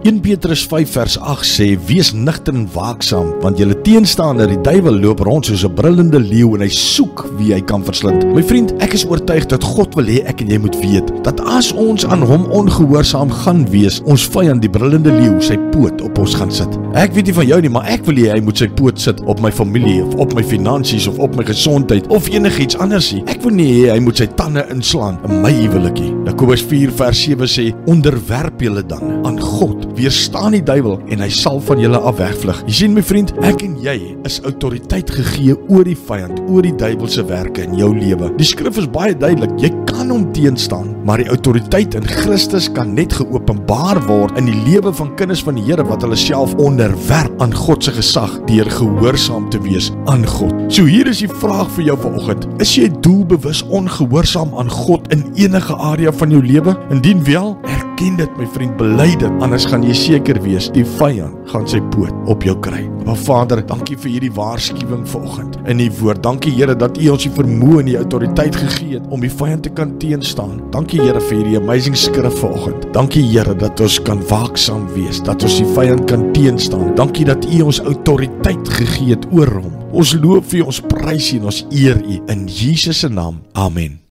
1 Petrus 5 vers 8 sê, wees nigter en waaksaam, want julle teenstander, die duiwel, loop rond soos 'n brullende leeu en hy soek wie hy kan verslind. My vriend, ek is oortuig dat God wil hê ek en jy moet weet, dat as ons aan hom ongehoorsaam gaan wees, ons vyand, die brullende leeu, sy poot op ons gaan sit. Ek weet nie van jou nie, maar ek wil hê hy moet sy poot sit op my familie, of op my finansies, of op my gesondheid, of enigiets anders nie. Ek wil nie hê hy moet sy tande inslaan in my huwelikie. Jakobus 4 vers 7 sê, onderwerp julle dan aan God, weerstaan die duiwel en hy sal van julle af wegvlug. Jy sien my vriend, ek en jy is autoriteit gegee oor die vyand, oor die duiwelse werke in jou lewe. Die skrif is baie duidelik, jy kan hom teenstaan, maar die autoriteit in Christus kan net geopenbaar word in die lewe van kinders van die Here wat hulle self onderwerp aan God se gesag deur gehoorsaam te wees aan God. So hier is die vraag vir jou vanoggend, is jy doelbewus ongehoorsaam aan God in enige area van jou lewe? Indien wel, erken dit my vriend, bely dit, anders gaan jy seker wees, die vyand gaan sy poot op jou kry. Maar Vader, dankie vir hierdie waarskuwing vanoggend in die woord. Dankie Here dat U ons die vermoë en die autoriteit gegee het om die vyand te kan teenstaan. Dankie Here vir hierdie amazing skrif vanoggend. Dankie Here dat ons kan waaksaam wees, dat ons die vyand kan teenstaan. Dankie dat U ons autoriteit gegee het oor hom. Ons loof vir U, ons prys U en ons eer U in Jesus se naam. Amen.